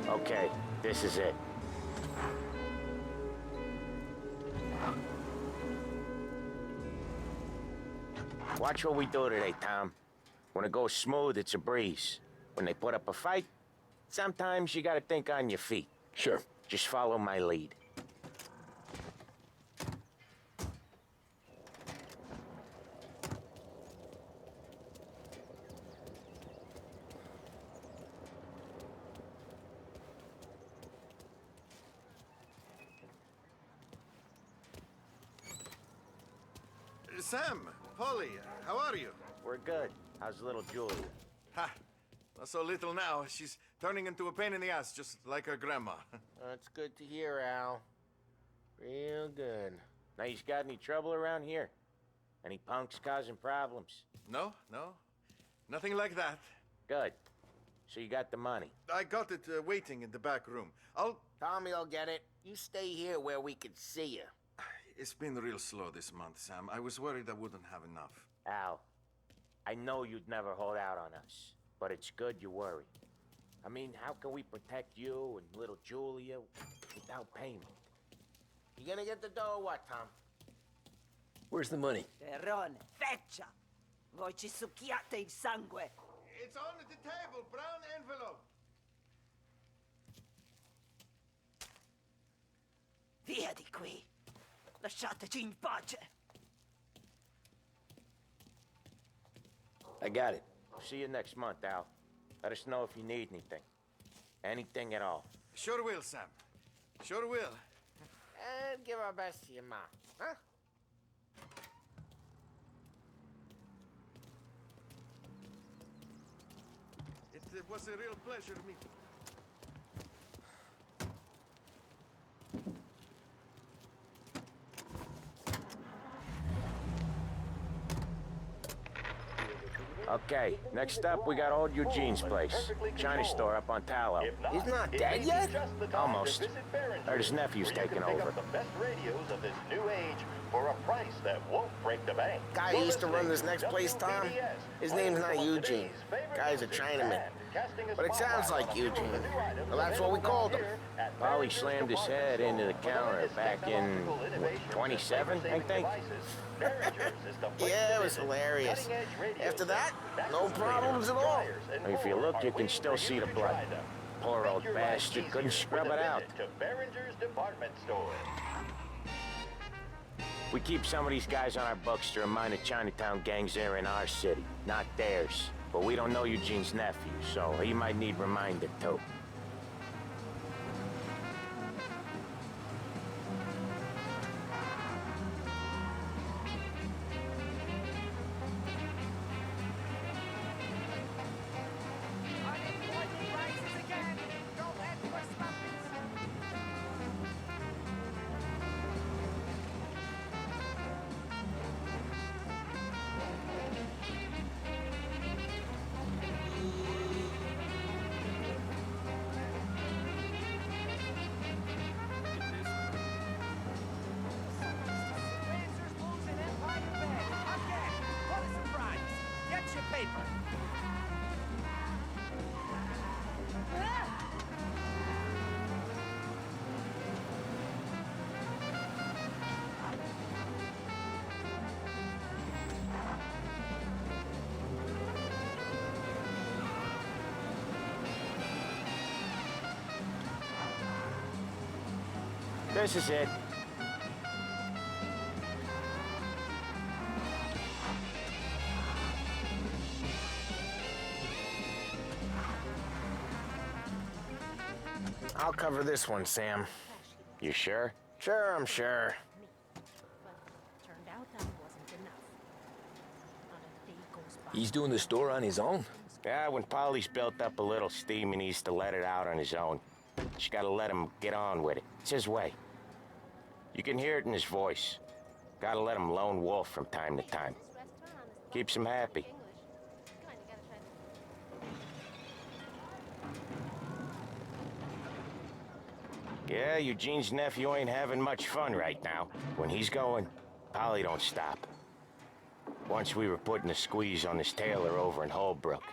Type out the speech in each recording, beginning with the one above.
Okay, this is it. Watch what we do today, Tom. When it goes smooth, it's a breeze. When they put up a fight, sometimes you gotta think on your feet. Sure. Just follow my lead. Sam, Polly, how are you? We're good. How's little Julia? Ha! Not so little now. She's turning into a pain in the ass, just like her grandma. That's good to hear, Al. Real good. Now, you got any trouble around here? Any punks causing problems? No. Nothing like that. Good. So you got the money? I got it waiting in the back room. Tommy'll get it. You stay here where we can see you. It's been real slow this month, Sam. I was worried I wouldn't have enough. Al, I know you'd never hold out on us, but it's good you worry. I mean, how can we protect you and little Julia without payment? You gonna get the dough or what, Tom? Where's the money? Perrone, feccia! Voi ci succhiate il sangue! It's on the table, brown envelope. Via di qui! Lasciateci in pace! I got it. See you next month, Al. Let us know if you need anything. Anything at all. Sure will, Sam. Sure will. And give our best to your mom, huh? It was a real pleasure meeting. Okay, next up, we got old Eugene's place. China store up on Tallow. He's not dead yet? Almost. Heard his nephew's taking over. The best radios of this new age for a price that won't break the bank. Guy who used to run this next place, Tom, his name's not Eugene. Guy's a Chinaman. But it sounds like Eugene. Well, that's what we called him. Polly slammed his head into the counter back in, what, 27, I think? Yeah, it was hilarious. After that, no problems at all. If you look, you can still see the blood. Poor old bastard couldn't scrub it out. We keep some of these guys on our books to remind the Chinatown gangs they're in our city, not theirs. But we don't know Eugene's nephew, so he might need reminded too. This is it. I'll cover this one, Sam. You sure? Sure, I'm sure. Turned out that wasn't enough. Not a day goes by. He's doing the store on his own? Yeah, when Polly's built up a little steam, he needs to let it out on his own. Just gotta let him get on with it. It's his way. You can hear it in his voice. Gotta let him lone wolf from time to time. Keeps him happy. Yeah, Eugene's nephew ain't having much fun right now. When he's going, Polly don't stop. Once we were putting a squeeze on this tailor over in Holbrook.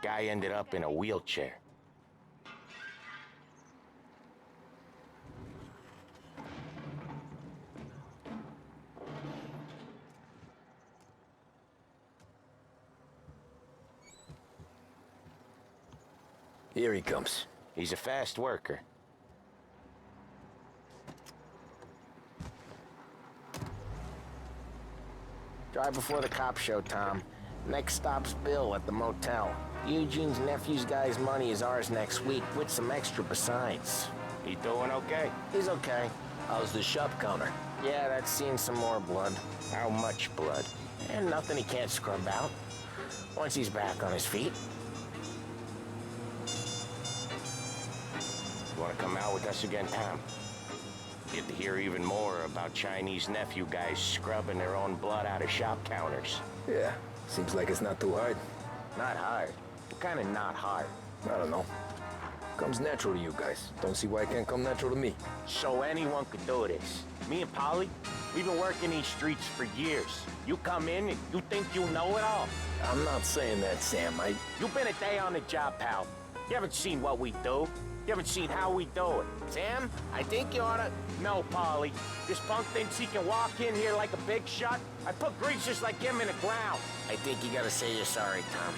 Guy ended up in a wheelchair. Here he comes. He's a fast worker. Drive before the cops show, Tom. Next stop's Bill at the motel. Eugene's nephew's guy's money is ours next week, with some extra besides. He doing okay? He's okay. How's the shop counter? Yeah, that's seen some more blood. How much blood? And nothing he can't scrub out. Once he's back on his feet. You wanna come out with us again, Tom? Get to hear even more about Chinese nephew guys scrubbing their own blood out of shop counters. Yeah, seems like it's not too hard. Not hard. Kinda not hard. I don't know. Comes natural to you guys. Don't see why it can't come natural to me. So anyone could do this. Me and Polly, we've been working these streets for years. You come in and you think you know it all. I'm not saying that, Sam. You've been a day on the job, pal. You haven't seen what we do. You haven't seen how we do it. Sam, I think you oughta... No, Polly. This punk thinks he can walk in here like a big shot. I put greasers like him in the ground. I think you gotta say you're sorry, Tom.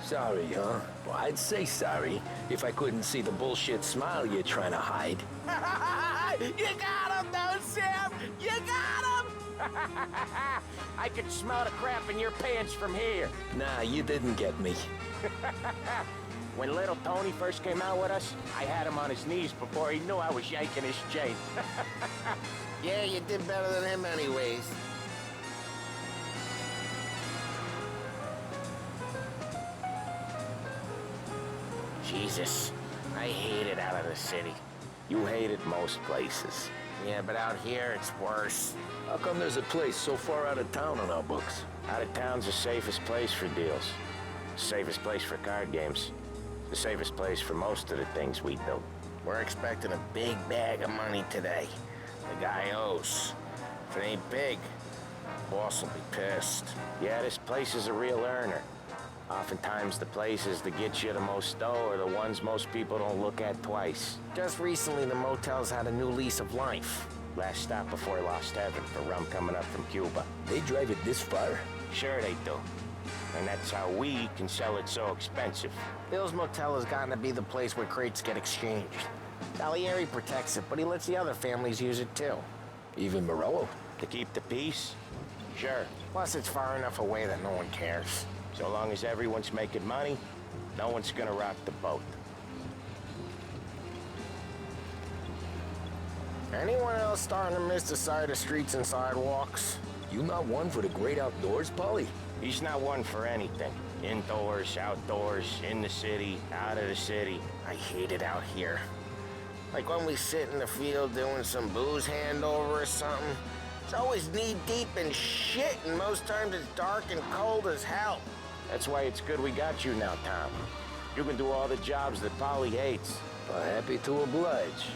Sorry, huh? Well, I'd say sorry if I couldn't see the bullshit smile you're trying to hide. You got him, though, Sam! You got him! I can smell the crap in your pants from here. Nah, you didn't get me. When little Tony first came out with us, I had him on his knees before he knew I was yanking his chain. Yeah, you did better than him anyways. Jesus, I hate it out of the city. You hate it most places. Yeah, but out here, it's worse. How come there's a place so far out of town on our books? Out of town's the safest place for deals. Safest place for card games. The safest place for most of the things we do. We're expecting a big bag of money today. The guy owes. If it ain't big, boss will be pissed. Yeah, this place is a real earner. Oftentimes the places that get you the most dough are the ones most people don't look at twice. Just recently, the motel's had a new lease of life. Last stop before Lost Heaven for rum coming up from Cuba. They drive it this far? Sure they do. And that's how we can sell it so expensive. Bill's Motel has gotten to be the place where crates get exchanged. Salieri protects it, but he lets the other families use it too. Even Morello? To keep the peace? Sure. Plus, it's far enough away that no one cares. So long as everyone's making money, no one's gonna rock the boat. Anyone else starting to miss the side of streets and sidewalks? You not one for the great outdoors, Polly? He's not one for anything. Indoors, outdoors, in the city, out of the city. I hate it out here. Like when we sit in the field doing some booze handover or something. It's always knee-deep in shit, and most times it's dark and cold as hell. That's why it's good we got you now, Tom. You can do all the jobs that Polly hates. Happy to oblige.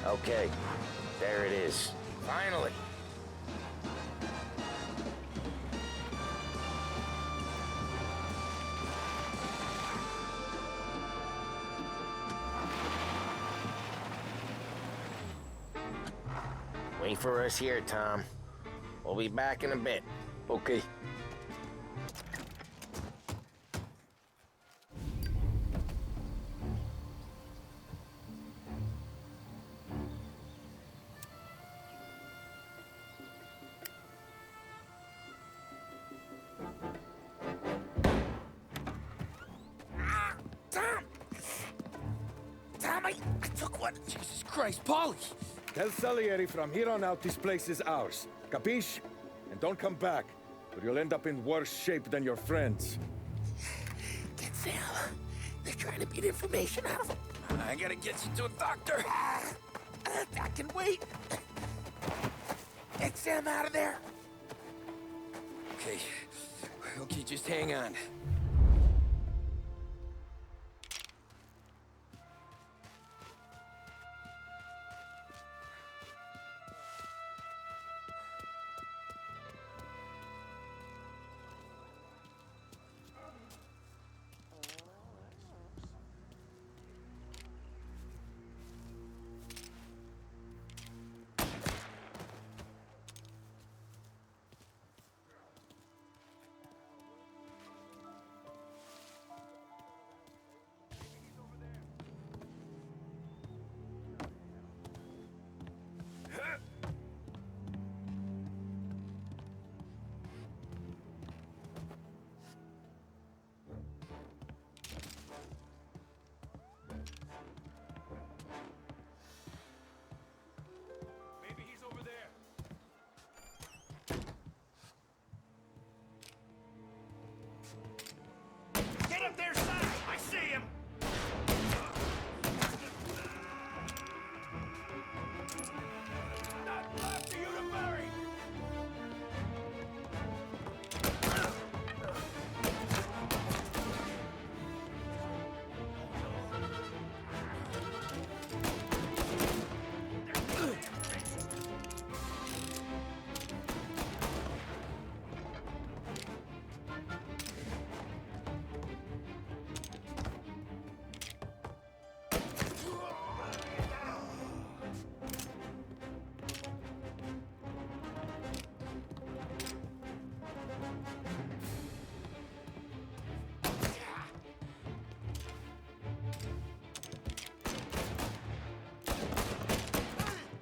Okay, there it is. Finally. Wait for us here, Tom. We'll be back in a bit. Okay. Tommy! Took what? Jesus Christ, Polly! Tell Salieri from here on out this place is ours. Capiche? And don't come back, or you'll end up in worse shape than your friends. Get Sam. They're trying to beat information out of him. I gotta get you to a doctor. I can wait. Get Sam out of there. Okay. Okay, just hang on. Get up there, son! I see him! Not left for you to bury!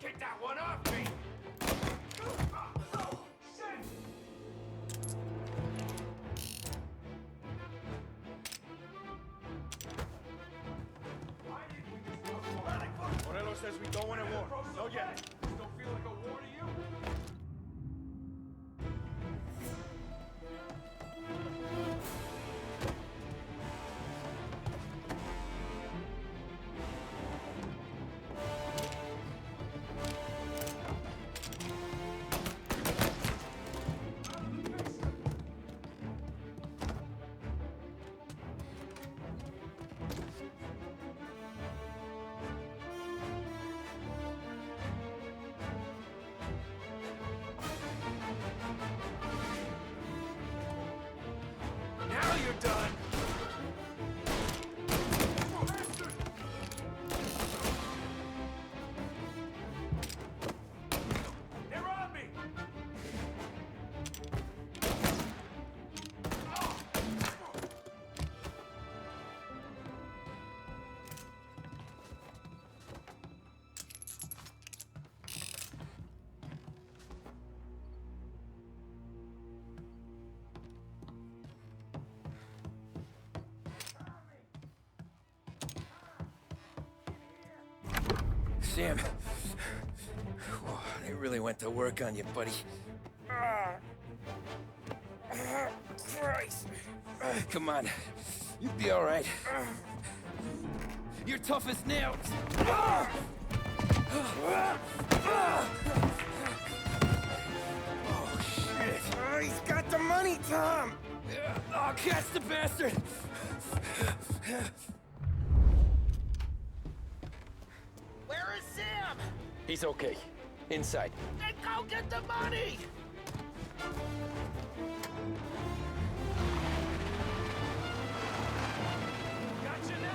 Get that one off me! Morello says we don't want a war. No yet. Don't feel like a war to you? Now you're done! They're on me! Sam. Whoa, they really went to work on you, buddy. Christ. Come on. You'll be all right. You're tough as nails. Oh, shit. He's got the money, Tom. Oh, catch the bastard. Where is Sam? He's okay. Inside. Then go get the money. Gotcha now!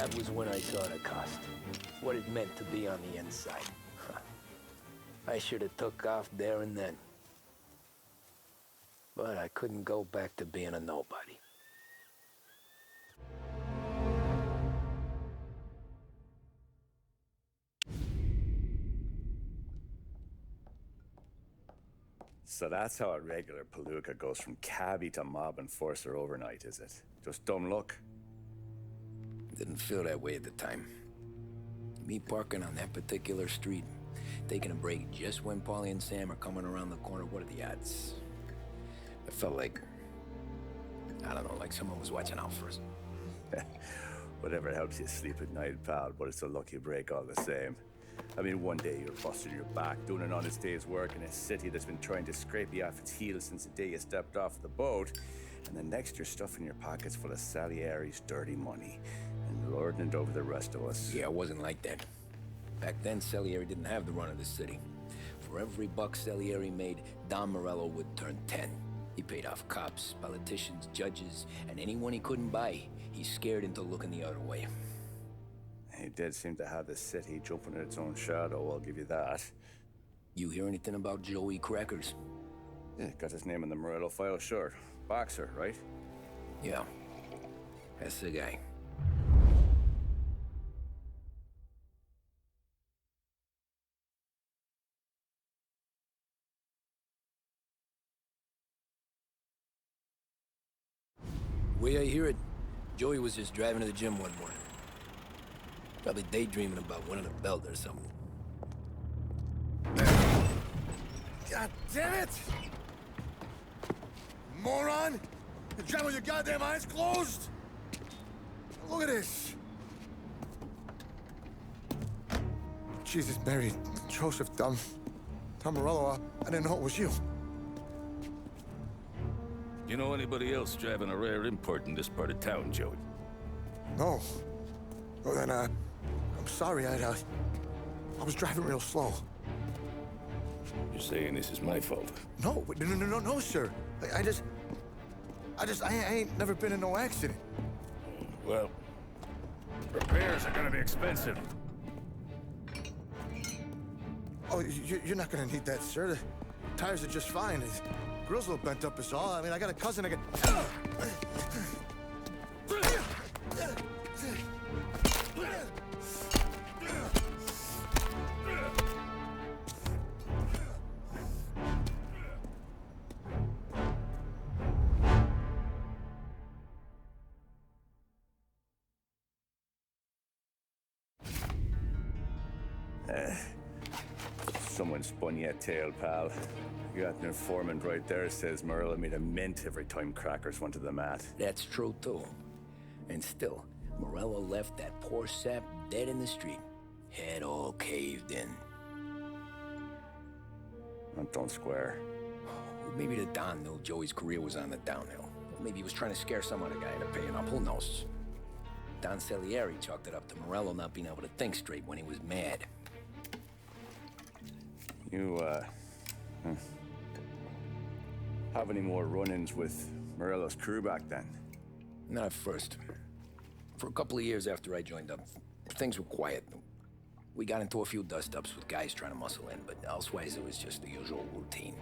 That was when I saw the cost. What it meant to be on the inside. I should have took off there and then. But I couldn't go back to being a nobody. So that's how a regular palooka goes from cabbie to mob enforcer overnight, is it? Just dumb luck? Didn't feel that way at the time. Me parking on that particular street, taking a break just when Paulie and Sam are coming around the corner, what are the odds? I felt like, I don't know, like someone was watching out for us. Whatever helps you sleep at night, pal, but it's a lucky break all the same. I mean, one day you're busting your back, doing an honest day's work in a city that's been trying to scrape you off its heels since the day you stepped off the boat, and the next you're stuffing your pockets full of Salieri's dirty money and lording it over the rest of us. Yeah, it wasn't like that. Back then, Salieri didn't have the run of the city. For every buck Salieri made, Don Morello would turn 10. He paid off cops, politicians, judges, and anyone he couldn't buy, he scared into looking the other way. He did seem to have the city jumping in its own shadow, I'll give you that. You hear anything about Joey Crackers? Yeah, got his name in the Morello file, sure. Boxer, right? Yeah, that's the guy. The way I hear it, Joey was just driving to the gym one morning. Probably daydreaming about winning a belt or something. God damn it! Moron! You're driving with your goddamn eyes closed? Look at this! Jesus, Mary, Joseph, Tom Morello, I didn't know it was you. You know anybody else driving a rare import in this part of town, Joey? No. Well, then, I'm sorry, I was driving real slow. You're saying this is my fault? No, no, sir. I ain't never been in no accident. Well, repairs are gonna be expensive. Oh, you're not gonna need that, sir. The tires are just fine. The grill's a little bent up is all. I mean, I got a cousin I can... Someone spun you a tail, pal. You got an informant right there says Morello made a mint every time Crackers went to the mat. That's true, too. And still, Morello left that poor sap dead in the street. Head all caved in. That don't square. Maybe the Don knew Joey's career was on the downhill. Maybe he was trying to scare some other guy into paying up. Who knows? Don Salieri chalked it up to Morello not being able to think straight when he was mad. You, have any more run-ins with Morello's crew back then? Not at first. For a couple of years after I joined up, things were quiet. We got into a few dust-ups with guys trying to muscle in, but elsewise it was just the usual routine.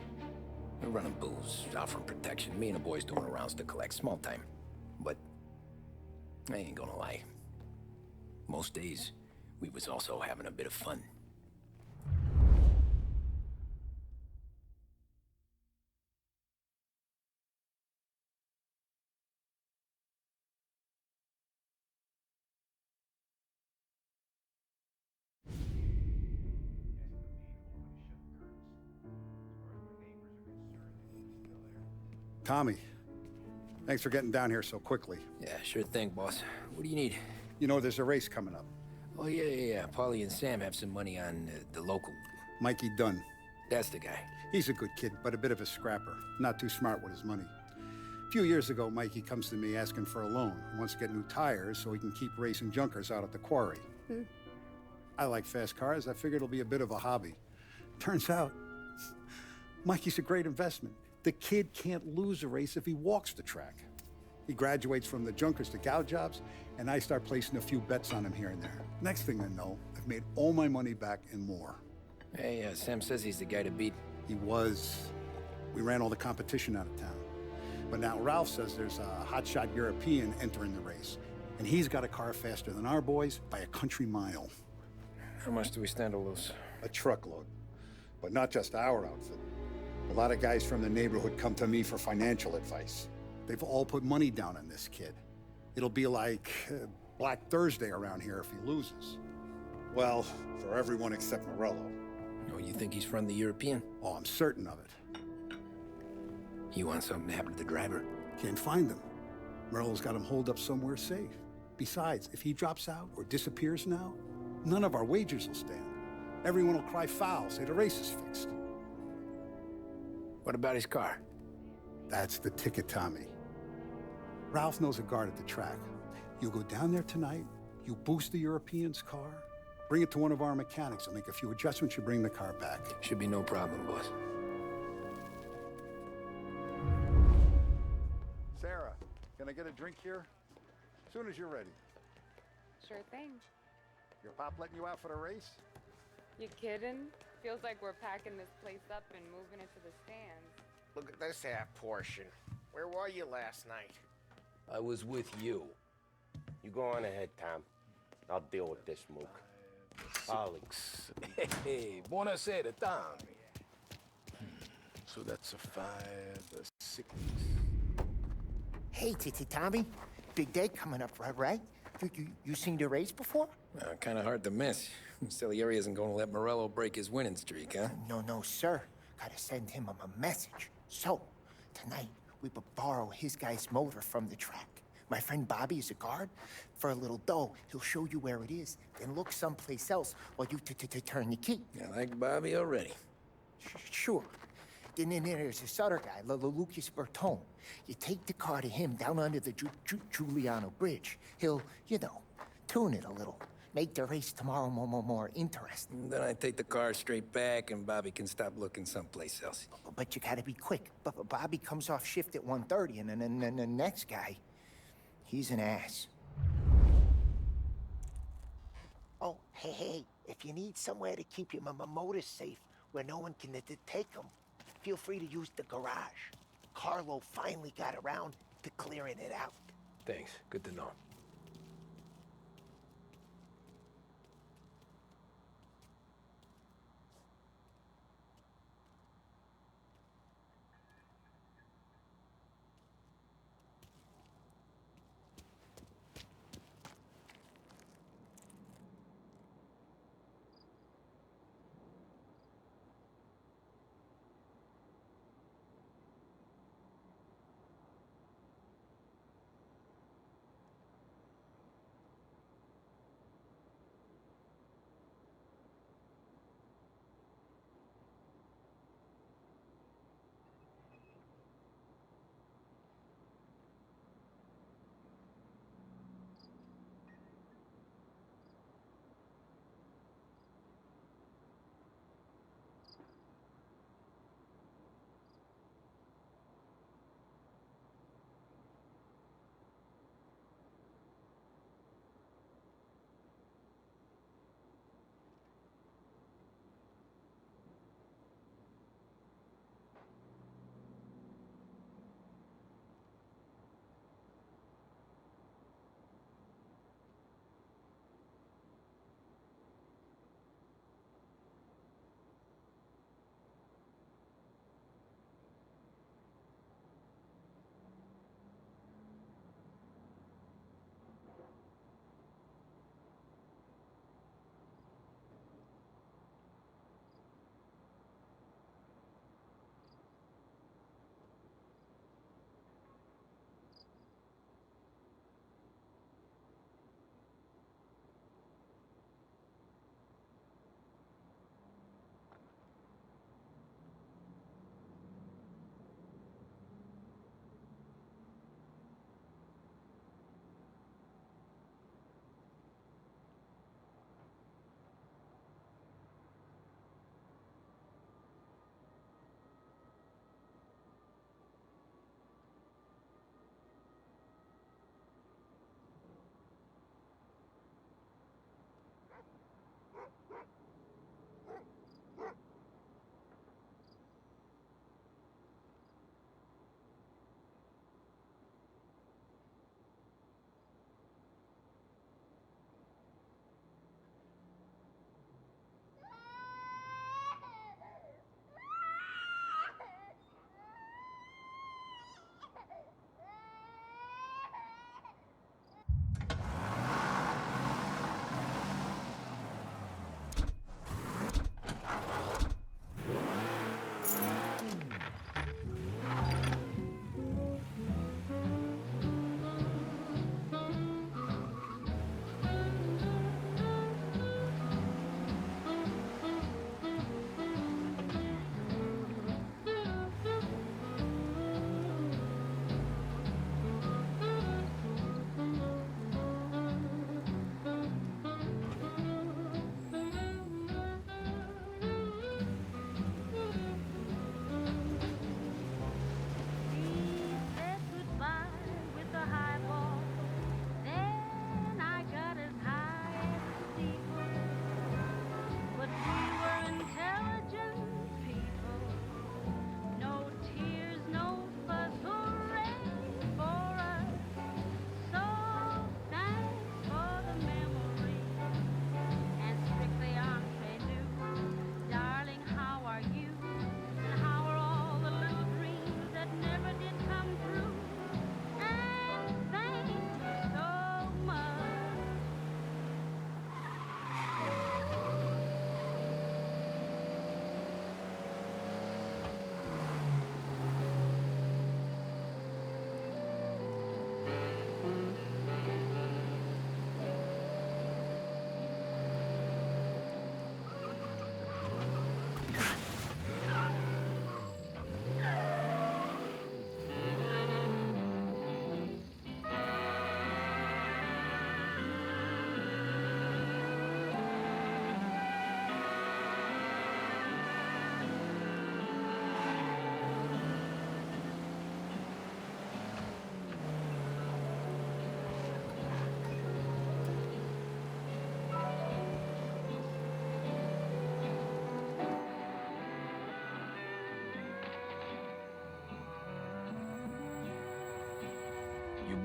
We're running booze, offering protection, me and the boys doing the rounds to collect, small time. But I ain't gonna lie. Most days, we was also having a bit of fun. Tommy, thanks for getting down here so quickly. Yeah, sure thing, boss. What do you need? You know there's a race coming up. Oh, yeah. Paulie and Sam have some money on the local. Mikey Dunn. That's the guy. He's a good kid, but a bit of a scrapper. Not too smart with his money. A few years ago, Mikey comes to me asking for a loan. He wants to get new tires so he can keep racing junkers out at the quarry. I like fast cars. I figured it'll be a bit of a hobby. Turns out, Mikey's a great investment. The kid can't lose a race if he walks the track. He graduates from the junkers to gal jobs, and I start placing a few bets on him here and there. Next thing I know, I've made all my money back and more. Hey, Sam says he's the guy to beat. He was. We ran all the competition out of town. But now Ralph says there's a hotshot European entering the race, and he's got a car faster than our boys by a country mile. How much do we stand to lose? A truckload. But not just our outfit. A lot of guys from the neighborhood come to me for financial advice. They've all put money down on this kid. It'll be like Black Thursday around here if he loses. Well, for everyone except Morello. Oh, you think he's from the European? Oh, I'm certain of it. You want something to happen to the driver? Can't find him. Morello's got him holed up somewhere safe. Besides, if he drops out or disappears now, none of our wagers will stand. Everyone will cry foul, say the race is fixed. What about his car? That's the ticket, Tommy. Ralph knows a guard at the track. You go down there tonight, you boost the European's car, bring it to one of our mechanics, and make a few adjustments, you bring the car back. Should be no problem, boss. Sarah, can I get a drink here? As soon as you're ready. Sure thing. Your pop letting you out for the race? You kidding? Feels like we're packing this place up and moving it to the stands. Look at this half portion. Where were you last night? I was with you. You go on ahead, Tom. I'll deal with this mook. Alex. Hey, buonasera, Tom. So that's a 5, a 6. Hey, Tommy. Big day coming up, right? You seen the race before? Kind of hard to miss. Salieri isn't going to let Morello break his winning streak, huh? No, sir. Gotta send him a message. So, tonight, we borrow his guy's motor from the track. My friend Bobby is a guard. For a little dough, he'll show you where it is, then look someplace else while you turn the key. I like Bobby already. Sure. Then there's this other guy, Lucas Bertone. You take the car to him down under the Giuliano Bridge. He'll, tune it a little. Make the race tomorrow more interesting. Then I take the car straight back and Bobby can stop looking someplace else. But you gotta be quick. But Bobby comes off shift at 1:30, and then the next guy, he's an ass. Oh, hey, if you need somewhere to keep your motor safe where no one can take them, feel free to use the garage. Carlo finally got around to clearing it out. Thanks. Good to know.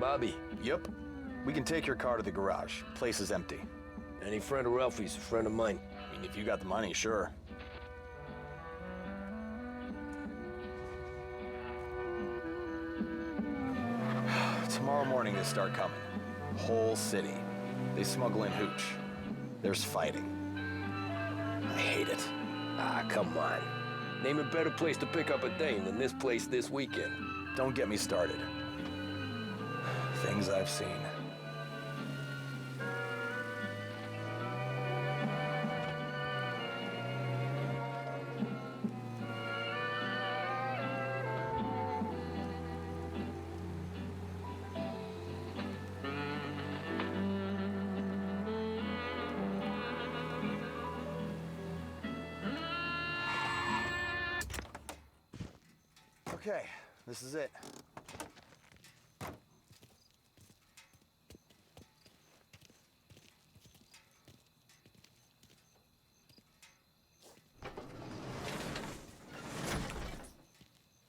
Bobby? Yep. We can take your car to the garage. Place is empty. Any friend of Ralphie's a friend of mine. I mean, if you got the money, sure. Tomorrow morning they start coming. Whole city. They smuggle in hooch. There's fighting. I hate it. Ah, come on. Name a better place to pick up a dame than this place this weekend. Don't get me started. Things I've seen. Okay, this is it.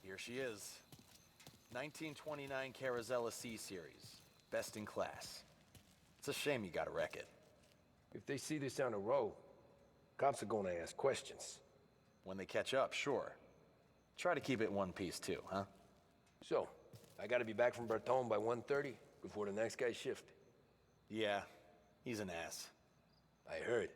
Here she is. 1929 Carazella C-Series. Best in class. It's a shame you gotta wreck it. If they see this on the road, cops are gonna ask questions. When they catch up, sure. Try to keep it one piece too, huh? So, I gotta be back from Bertone by 1:30 before the next guy's shift. Yeah, he's an ass. I heard.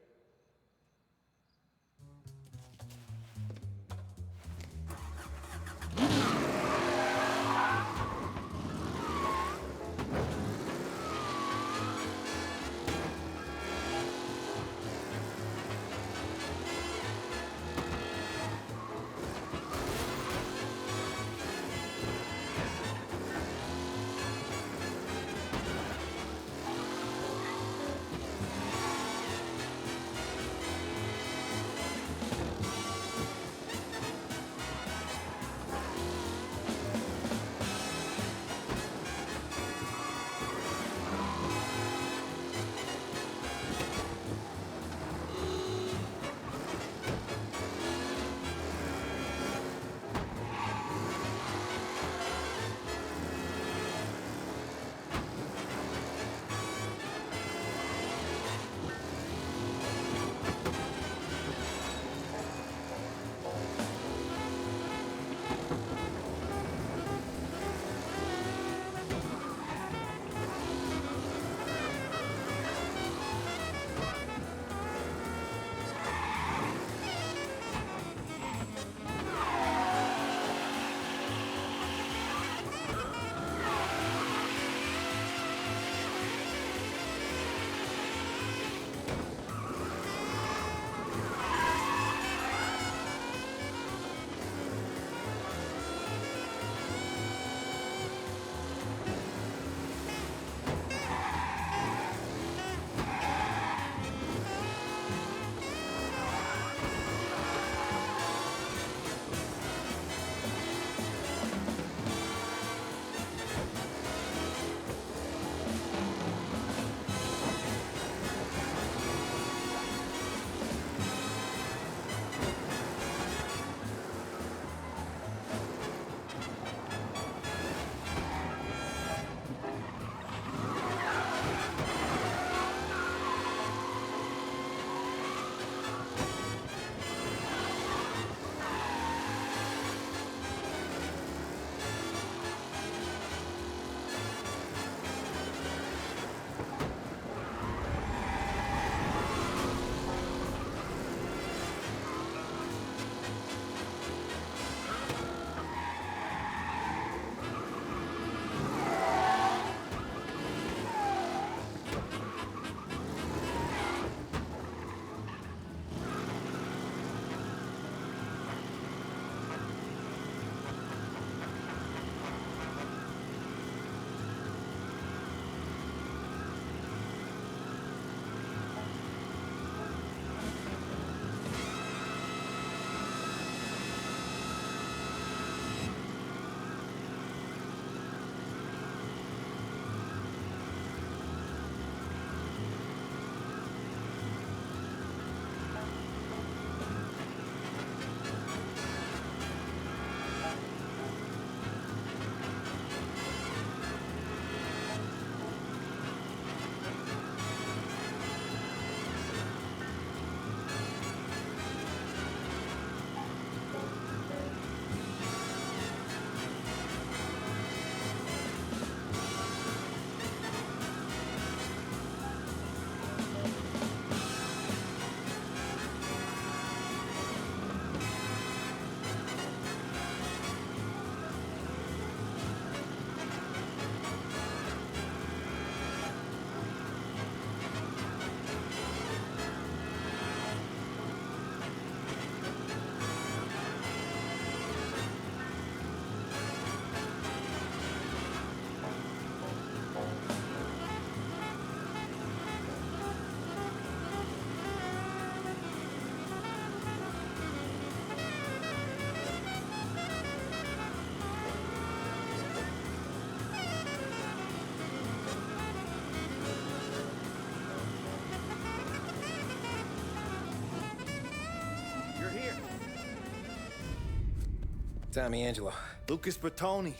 Tommy Angelo. Lucas Bertoni.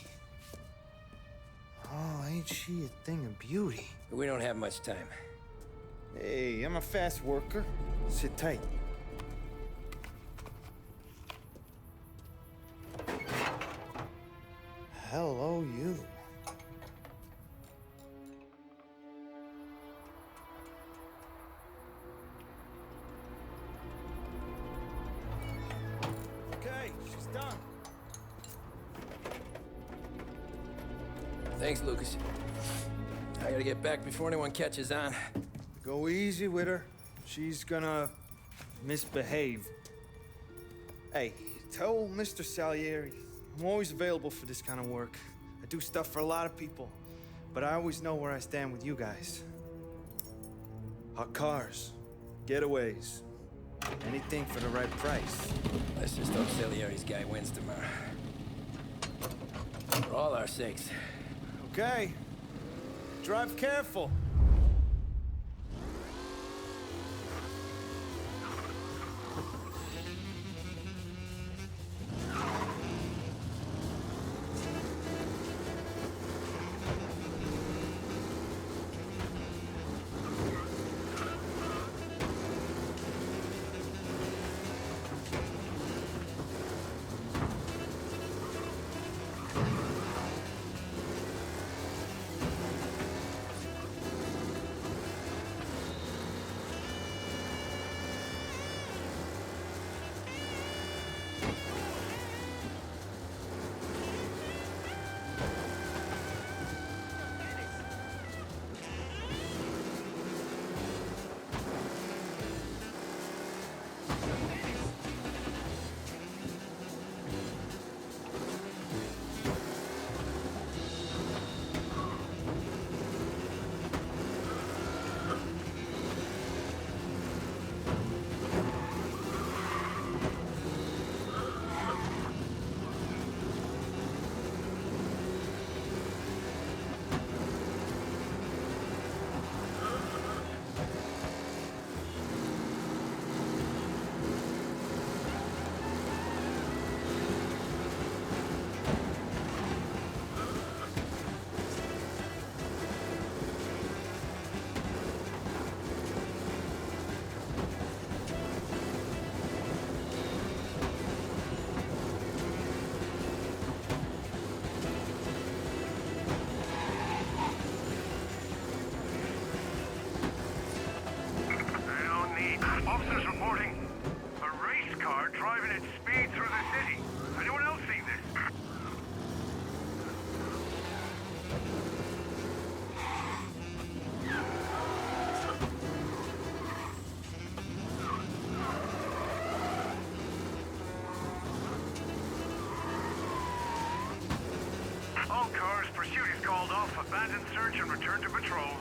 Oh, ain't she a thing of beauty? We don't have much time. Hey, I'm a fast worker. Sit tight. Hello, you. Okay, she's done. Thanks, Lucas. I gotta get back before anyone catches on. Go easy with her. She's gonna misbehave. Hey, tell Mr. Salieri I'm always available for this kind of work. I do stuff for a lot of people, but I always know where I stand with you guys. Hot cars, getaways, anything for the right price. Let's just hope Salieri's guy wins tomorrow. For all our sakes. Okay. Drive careful. Officers reporting a race car driving at speed through the city. Anyone else seen this? All cars, pursuit is called off. Abandon search and return to patrols.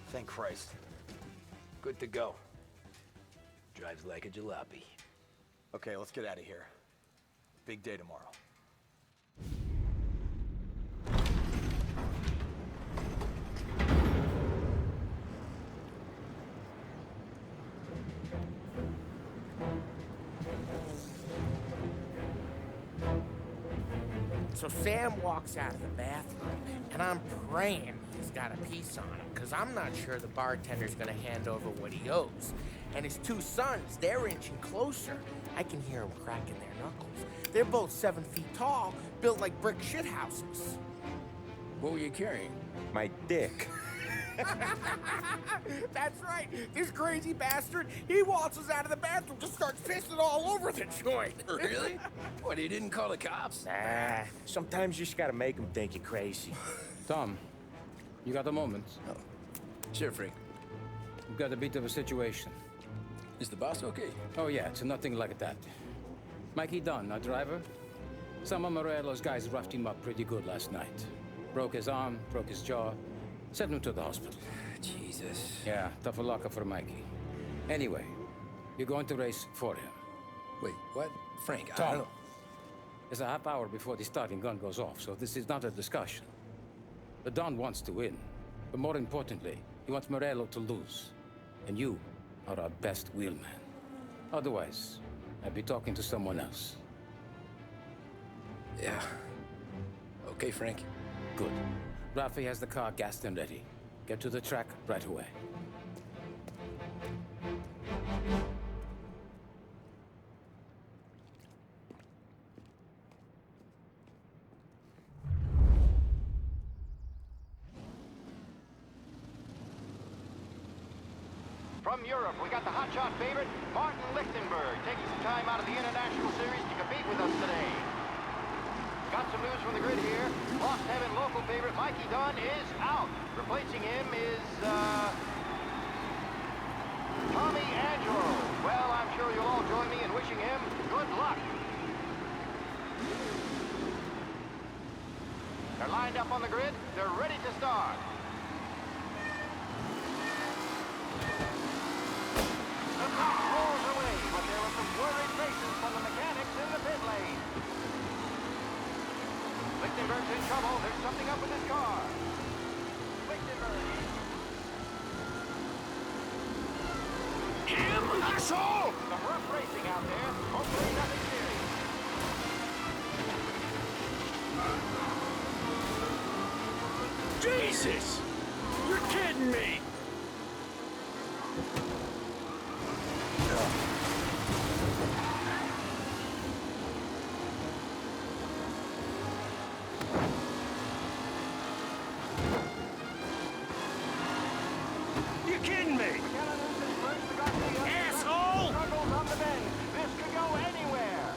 Thank Christ. Good to go. Drives like a jalopy. Okay, let's get out of here. Big day tomorrow. So Sam walks out of the bathroom, and I'm praying he's got a piece on him, because I'm not sure the bartender's gonna hand over what he owes. And his two sons, they're inching closer. I can hear them cracking their knuckles. They're both 7 feet tall, built like brick shithouses. What were you carrying? My dick. That's right. This crazy bastard, he waltzes out of the bathroom, just starts pissing all over the joint. Really? What, he didn't call the cops? Nah, sometimes you just gotta make them think you're crazy. Tom, you got a moment? Oh. Sure, Frank. We've got a bit of a situation. Is the boss okay? Oh, yeah, it's nothing like that. Mikey Dunn, our driver. Some of Morello's guys roughed him up pretty good last night. Broke his arm, broke his jaw, sent him to the hospital. Jesus. Yeah, tough luck for Mikey. Anyway, you're going to race for him. Wait, what? Frank, I Tom, don't know. it's a half hour before the starting gun goes off, so this is not a discussion. The Don wants to win, but more importantly, he wants Morello to lose. And you are our best wheelman. Otherwise, I'd be talking to someone else. Yeah. Okay, Frank. Good. Rafi has the car gassed and ready. Get to the track right away. From Europe, we got the hotshot favorite, Martin Lichtenberg, taking some time out of the International Series to compete with us today. Got some news from the grid here. Lost Heaven local favorite Mikey Dunn is out. Replacing him is, Tommy Angelo. Well, I'm sure you'll all join me in wishing him good luck. They're lined up on the grid. They're ready to start. The clock rolls away, but there are some worried faces from the mechanics in the pit lane. Lichtenberg's in trouble. There's something up with his car. Lichtenberg. Him, asshole! Some rough racing out there. Hopefully nothing serious. Jesus! You're kidding me! You kidding me? Asshole! Struggles on the bend. This could go anywhere.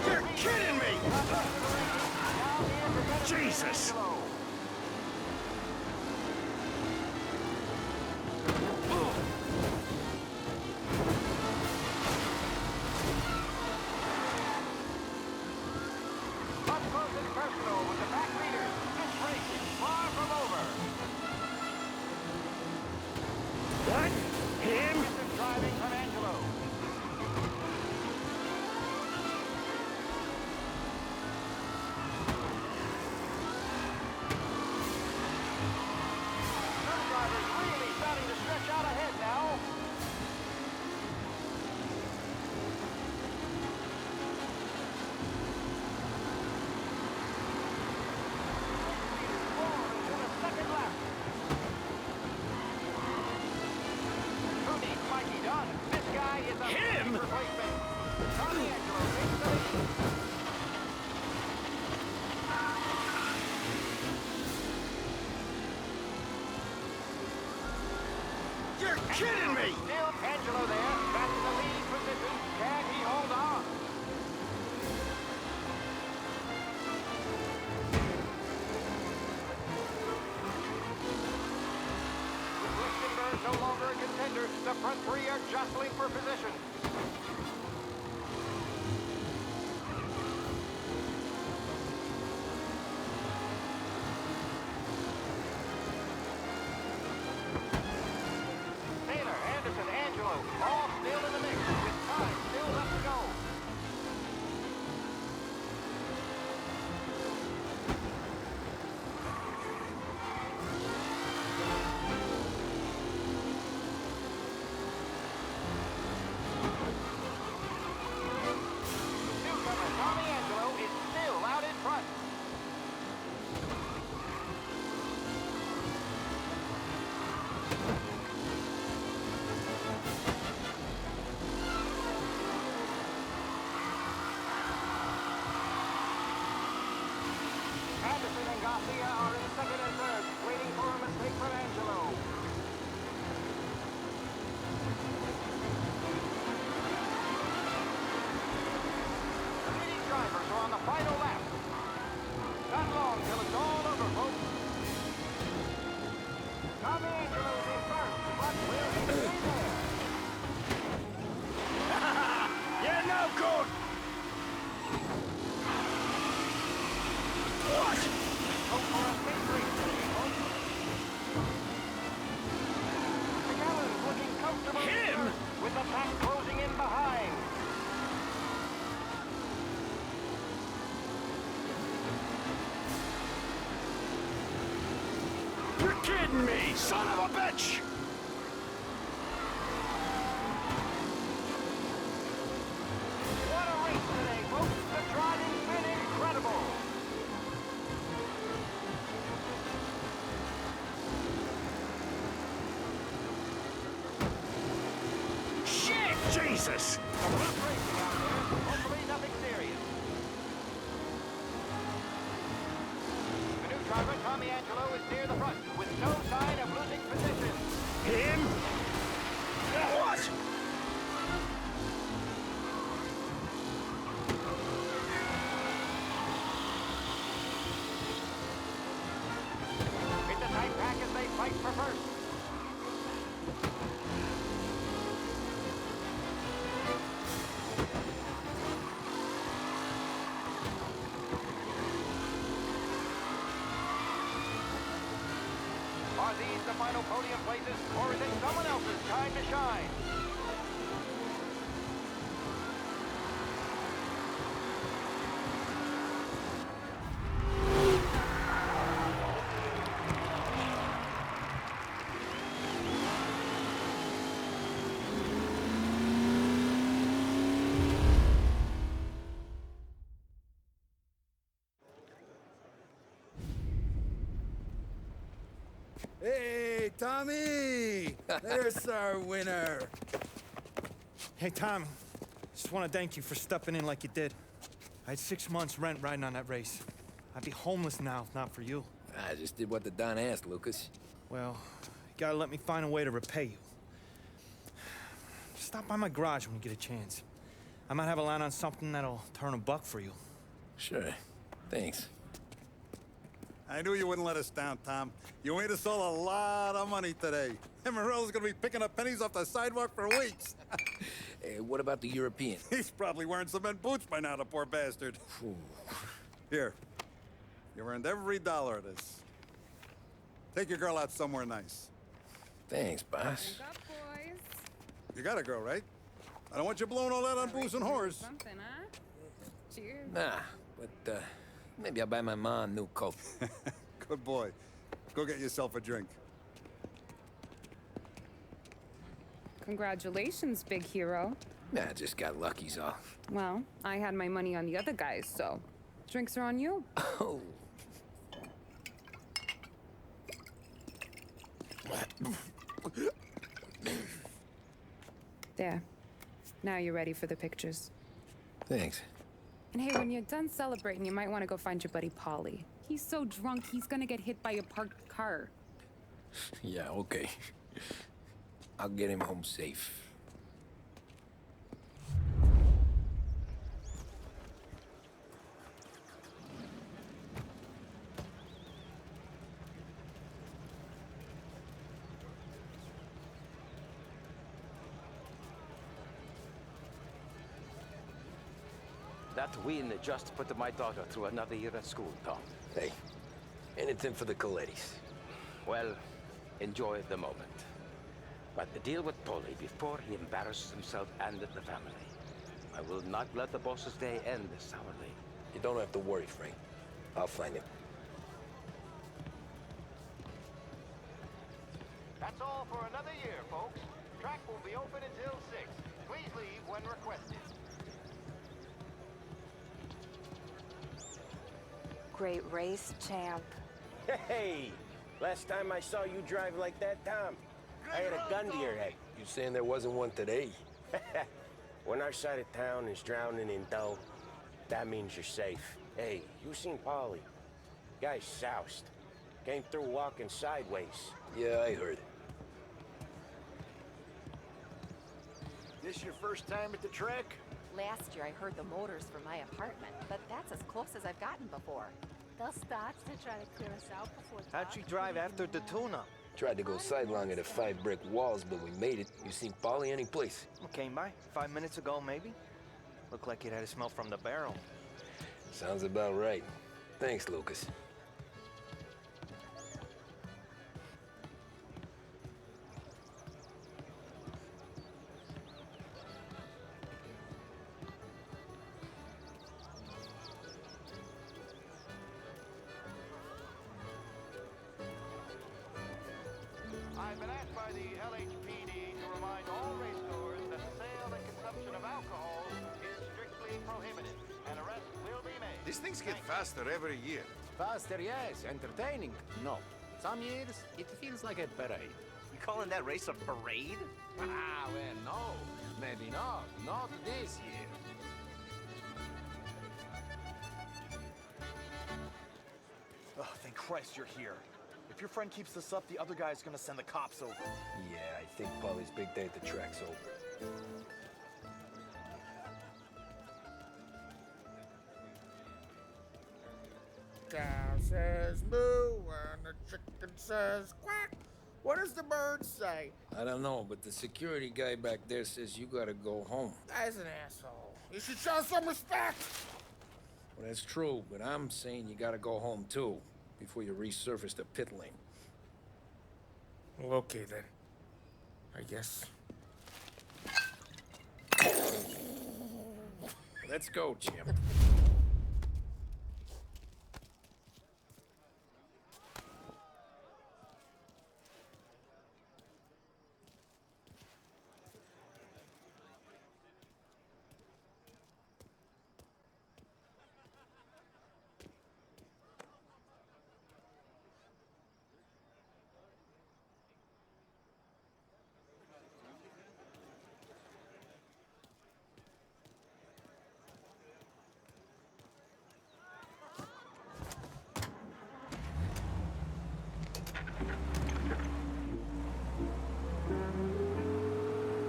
You're kidding me! Jesus! Up close and personal with the back leaders. This race is far from over. What? Him? Aggressive driving from Angelo. Some drivers really starting to stretch out ahead now. Second lap. Who needs Mikey Dunn? This guy is a Him? replacement. Tommy Angelo takes the lead. You're kidding me! Still Angelo there, back in the leading position. Can he hold on? With Lichtenberg no longer a contender, the front three are jostling for position. Taylor, Anderson, Son of a bitch! What a race today, folks. The driving's been incredible. Shit! Jesus! Rough racing out there. Hopefully nothing serious. The new driver, Tommy Angelo, is near the front with no sign of losing position. Him? What? It's a tight pack as they fight for first. Are these the final podium places, or is it someone else's time to shine? Hey, Tommy! There's our winner. Hey, Tom. Just want to thank you for stepping in like you did. I had 6 months rent riding on that race. I'd be homeless now if not for you. I just did what the Don asked, Lucas. Well, you gotta let me find a way to repay you. Stop by my garage when you get a chance. I might have a line on something that'll turn $1 for you. Sure. Thanks. I knew you wouldn't let us down, Tom. You made us all a lot of money today. And Morello's gonna be picking up pennies off the sidewalk for weeks. Hey, what about the European? He's probably wearing cement boots by now, the poor bastard. Here. You earned every dollar of this. Take your girl out somewhere nice. Thanks, boss. Drink up, boys. You got a girl, right? I don't want you blowing all that on booze and whores. Something, huh? Cheers. Nah, but, maybe I'll buy my mom a new coat. Good boy. Go get yourself a drink. Congratulations, big hero. Nah, just got lucky's all. Well, I had my money on the other guys, so drinks are on you. Oh. There. Now you're ready for the pictures. Thanks. And hey, when you're done celebrating, you might want to go find your buddy Polly. He's so drunk, he's gonna get hit by a parked car. Yeah, okay. I'll get him home safe. That win just put my daughter through another year at school, Tom. Hey, anything for the Colettis. Well, enjoy the moment. But deal with Polly before he embarrasses himself and the family. I will not let the boss's day end sourly. You don't have to worry, Frank. I'll find him. That's all for another year, folks. Track will be open until 6. Please leave when requested. Great race, champ. Hey! Last time I saw you drive like that, Tom, I had a gun to your head. You saying there wasn't one today? When our side of town is drowning in dough, that means you're safe. Hey, you seen Polly? Guy's soused. Came through walking sideways. Yeah, I heard. This your first time at the track? Last year I heard the motors from my apartment, but that's as close as I've gotten before. They'll start to try to clear us out before How'd you drive after the tune-up? Tried to go sidelong at the 5 brick walls, but we made it. You seen Polly any place? Came by 5 minutes ago, maybe. Looked like it had a smell from the barrel. Sounds about right. Thanks, Lucas. alcohol is strictly prohibited. An arrest will be made. These things get faster every year. Faster, yes. Entertaining, no. Some years, it feels like a parade. You calling that race a parade? Ah, well, no. Maybe not. Not this year. Oh, thank Christ you're here. If your friend keeps this up, the other guy's gonna send the cops over. Yeah, I think Polly's big day at the track's over. Cow says moo and the chicken says quack. What does the bird say? I don't know, but the security guy back there says you gotta go home. Guy's an asshole. You should show some respect. Well, that's true, but I'm saying you gotta go home too, before you resurface the pit lane. Well, okay then. I guess. Let's go, champ.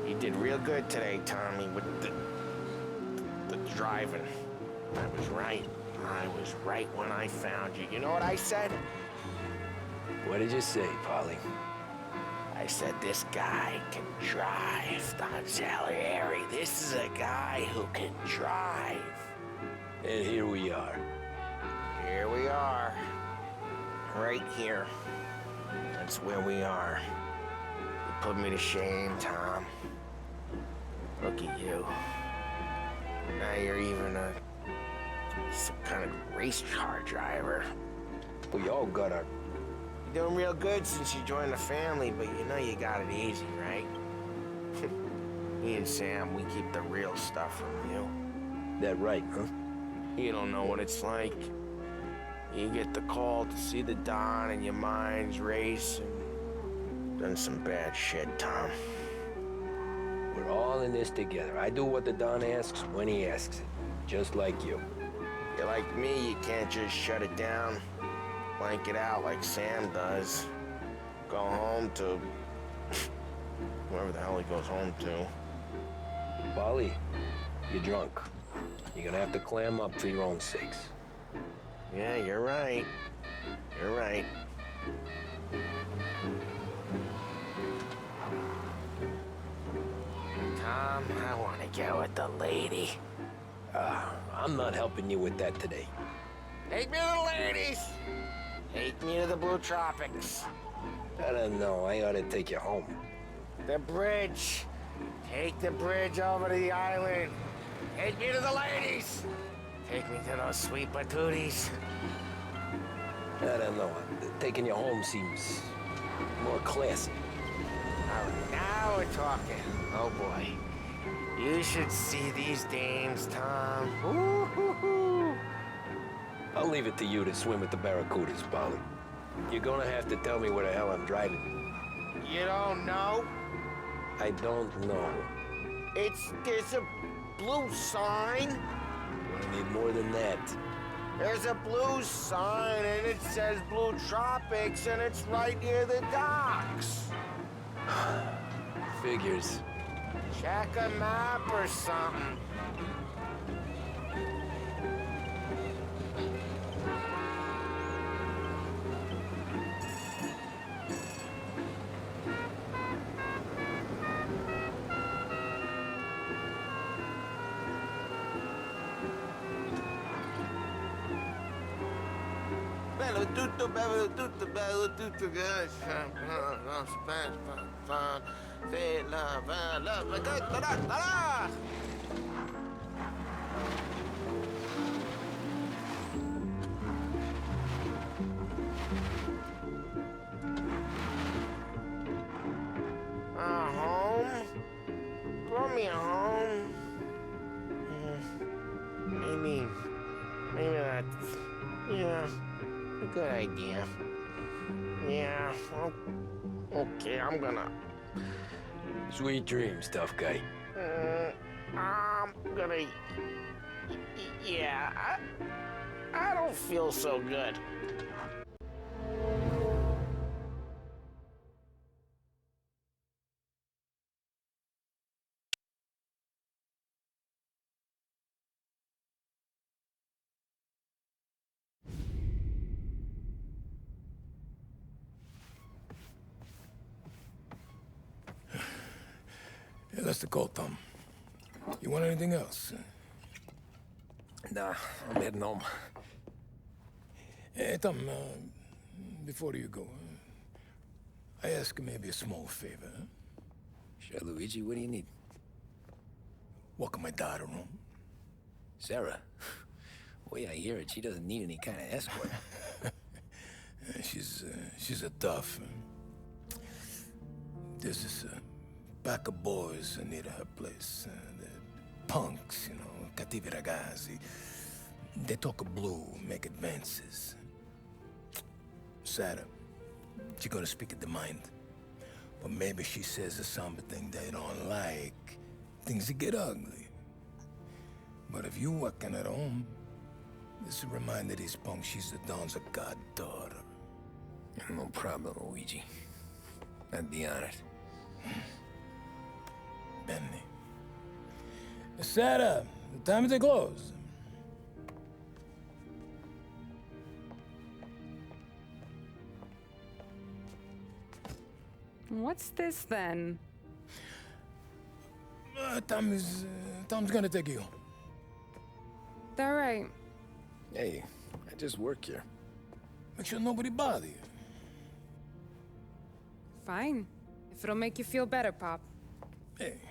You did real good today, Tommy, with the driving. I was right. I was right when I found you. You know what I said? What did you say, Polly? I said, this guy can drive, Don Salieri. This is a guy who can drive. And here we are. Here we are. Right here. That's where we are. You put me to shame, Tom. Look at you. Now you're even some kind of race car driver. We all got our... You're doing real good since you joined the family, but you know you got it easy, right? Me and Sam, we keep the real stuff from you. That right, huh? You don't know what it's like. You get the call to see the Don and your mind's race and done some bad shit, Tom. We're all in this together. I do what the Don asks when he asks it. Just like you. You're like me, you can't just shut it down, blank it out like Sam does. Go home to whoever the hell he goes home to. Polly, you're drunk. You're gonna have to clam up for your own sakes. Yeah, you're right. You're right. Tom, I want to get with the lady. I'm not helping you with that today. Take me to the ladies! Take me to the Blue Tropics. I don't know. I ought to take you home. The bridge. Take the bridge over to the island. Take me to the ladies. Take me to those sweet patooties. I don't know. Taking you home seems more classy. Oh, now we're talking. Oh, boy. You should see these dames, Tom. Ooh-hoo-hoo. I'll leave it to you to swim with the barracudas, Polly. You're gonna have to tell me where the hell I'm driving. You don't know? I don't know. There's a blue sign. I need more than that. There's a blue sign, and it says Blue Tropics, and it's right near the docks. Figures. Check a map or something. Bello tutto, guys. Home? Throw me home. Good idea. Yeah, okay, I'm gonna... Sweet dreams, tough guy. I'm gonna... Yeah, I don't feel so good. Yeah, that's the call, Tom. You want anything else? Nah, I'm heading home. Hey, Tom, before you go, I ask maybe a small favor. Huh? Sure, Luigi, what do you need? Welcome my daughter home. Sarah? Way I hear it, she doesn't need any kind of escort. She's a tough. There's this pack of boys near her place. The punks, you know, cattivi ragazzi. They talk blue, make advances. Sarah, she gonna speak at the mind. But maybe she says something they don't like. Things get ugly. But if you working at home, this will remind these punks she's the Don's a goddaughter. No problem, Luigi. I'd be on it. Benny. Sarah, time to close. What's this then? Tom's gonna take you home. All right. Hey, I just work here. Make sure nobody bother you. Fine. If it'll make you feel better, Pop. Hey.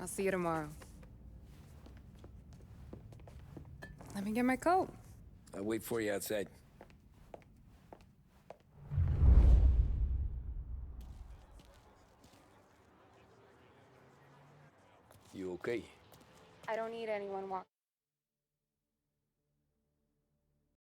I'll see you tomorrow. Let me get my coat. I'll wait for you outside. You okay? I don't need anyone walking.